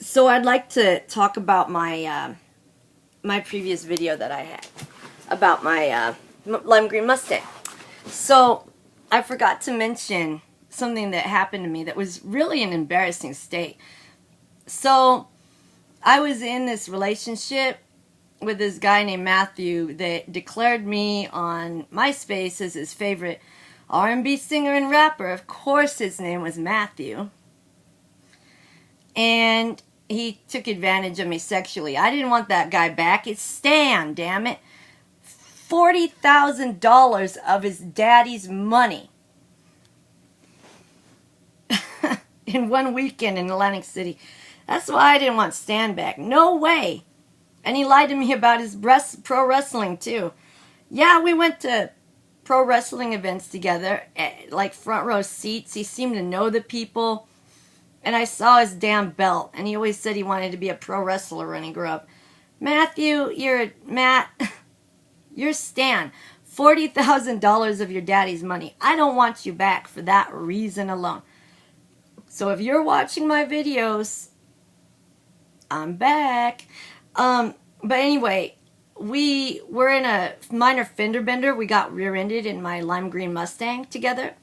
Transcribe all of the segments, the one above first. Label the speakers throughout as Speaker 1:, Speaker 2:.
Speaker 1: So I'd like to talk about my previous video that I had about my lime green Mustang. So I forgot to mention something that happened to me that was really an embarrassing state. So I was in this relationship with this guy named Matthew that declared me on MySpace as his favorite R&B singer and rapper. Of course his name was Matthew. And he took advantage of me sexually. I didn't want that guy back. It's Stan, damn it. $40,000 of his daddy's money in one weekend in Atlantic City. That's why I didn't want Stan back. No way. And he lied to me about his pro wrestling too. Yeah, we went to pro wrestling events together, like front row seats. He seemed to know the people. And I saw his damn belt, and he always said he wanted to be a pro wrestler when he grew up. Matthew, you're Stan. $40,000 of your daddy's money. I don't want you back for that reason alone. So if you're watching my videos, I'm back. But anyway, we were in a minor fender bender. We got rear-ended in my lime green Mustang together.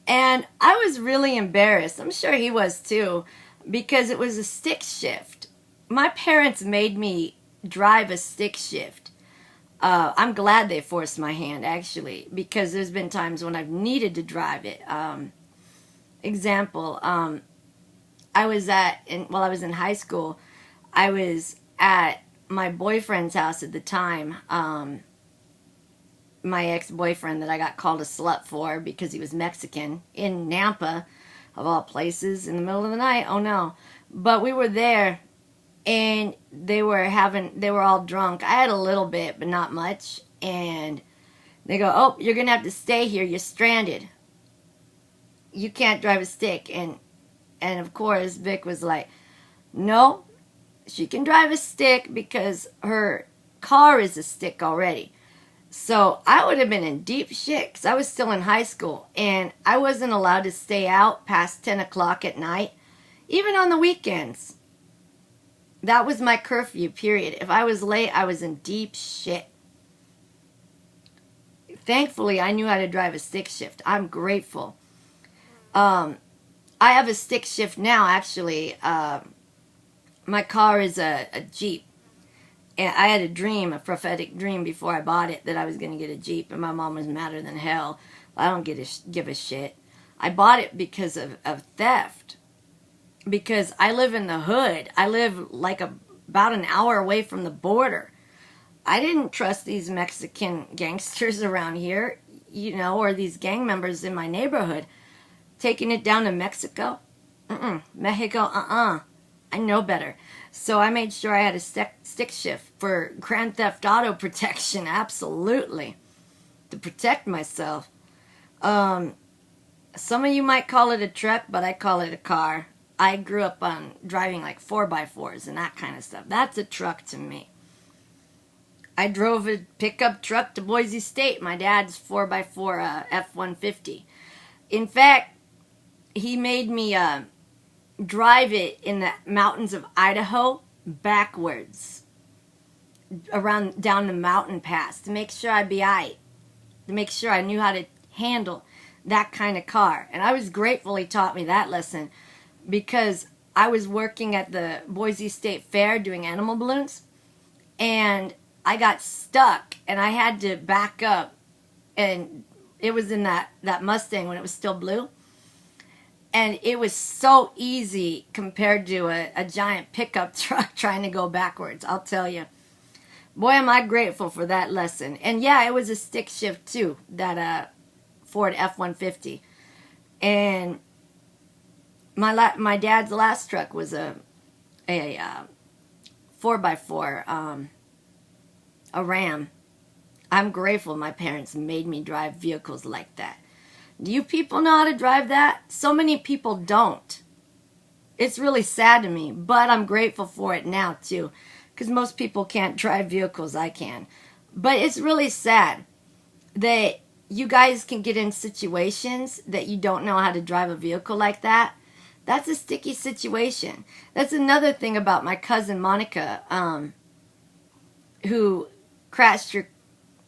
Speaker 1: And I was really embarrassed. I'm sure he was too, because it was a stick shift. My parents made me drive a stick shift. I'm glad they forced my hand, actually, because there's been times when I've needed to drive it. Example, while I was in high school, I was at my boyfriend's house at the time. My ex-boyfriend that I got called a slut for because he was Mexican in Nampa, of all places, in the middle of the night. Oh no. But we were there, and they were all drunk. I had a little bit, but not much. And they go, "Oh, you're going to have to stay here. You're stranded. You can't drive a stick." And of course, Vic was like, "No, she can drive a stick because her car is a stick already." So I would have been in deep shit because I was still in high school, and I wasn't allowed to stay out past 10 o'clock at night, even on the weekends. That was my curfew, period. If I was late, I was in deep shit. Thankfully, I knew how to drive a stick shift. I'm grateful. I have a stick shift now, actually. My car is a Jeep. And I had a prophetic dream before I bought it that I was going to get a Jeep, and my mom was madder than hell. I don't give a shit. I bought it because of theft. Because I live in the hood. I live like about an hour away from the border. I didn't trust these Mexican gangsters around here, or these gang members in my neighborhood. Taking it down to Mexico? Mexico, I know better. So I made sure I had a stick shift for Grand Theft Auto protection, absolutely. To protect myself. Some of you might call it a truck, but I call it a car. I grew up on driving like 4x4s and that kind of stuff. That's a truck to me. I drove a pickup truck to Boise State, my dad's 4x4 F-150. In fact, he made me drive it in the mountains of Idaho backwards around down the mountain pass to make sure I'd be aight, to make sure I knew how to handle that kind of car. And I was grateful he taught me that lesson, because I was working at the Boise State Fair doing animal balloons, and I got stuck and I had to back up, and it was in that Mustang when it was still blue. And it was so easy compared to a giant pickup truck trying to go backwards, I'll tell you. Boy, am I grateful for that lesson. And yeah, it was a stick shift too, that Ford F-150. And my dad's last truck was a 4x4, a Ram. I'm grateful my parents made me drive vehicles like that. Do you people know how to drive that? So many people don't. It's really sad to me, but I'm grateful for it now too, because most people can't drive vehicles. I can. But it's really sad that you guys can get in situations that you don't know how to drive a vehicle like that, That's a sticky situation. That's another thing about my cousin Monica, who crashed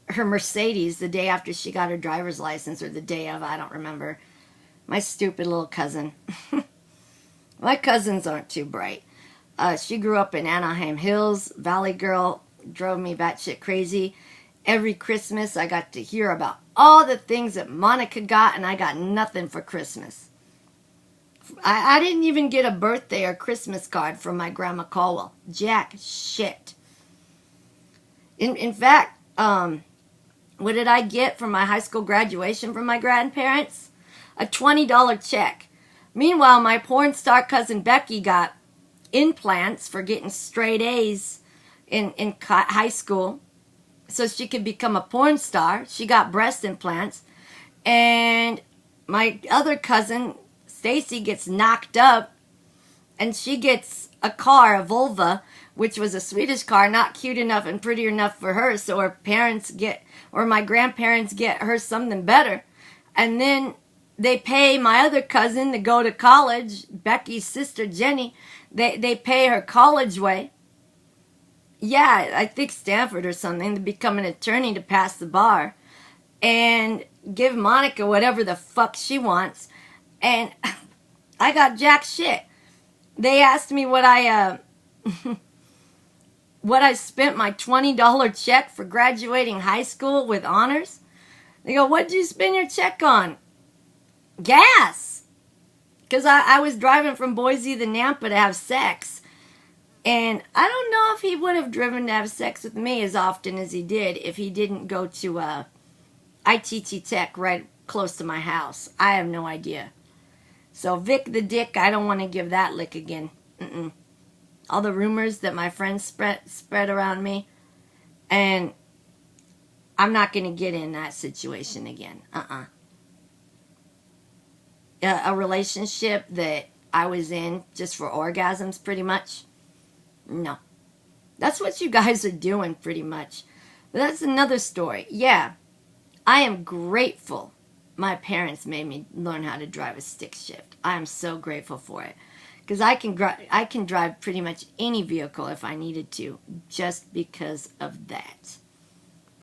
Speaker 1: her Mercedes the day after she got her driver's license, or the day of, I don't remember. My stupid little cousin. My cousins aren't too bright. She grew up in Anaheim Hills, Valley Girl, drove me batshit crazy. Every Christmas I got to hear about all the things that Monica got, and I got nothing for Christmas. I didn't even get a birthday or Christmas card from my Grandma Caldwell. Jack shit. In fact, what did I get from my high school graduation from my grandparents? A $20 check. Meanwhile, my porn star cousin Becky got implants for getting straight A's in high school so she could become a porn star. She got breast implants. And my other cousin, Stacy, gets knocked up and she gets a car, a Volvo, which was a Swedish car, not cute enough and pretty enough for her, so her parents get, or my grandparents get her something better. And then they pay my other cousin to go to college, Becky's sister Jenny, they pay her college way. Yeah, I think Stanford or something, to become an attorney to pass the bar. And give Monica whatever the fuck she wants. And I got jack shit. They asked me what I spent my $20 check for graduating high school with honors. They go, what'd you spend your check on? Gas. Because I was driving from Boise to Nampa to have sex. And I don't know if he would have driven to have sex with me as often as he did if he didn't go to ITT Tech right close to my house. I have no idea. So Vic the Dick, I don't want to give that lick again. All the rumors that my friends spread around me. And I'm not going to get in that situation again. A relationship that I was in just for orgasms, pretty much. No. That's what you guys are doing, pretty much. But that's another story. Yeah. I am grateful my parents made me learn how to drive a stick shift. I am so grateful for it. Because I can drive pretty much any vehicle if I needed to, just because of that.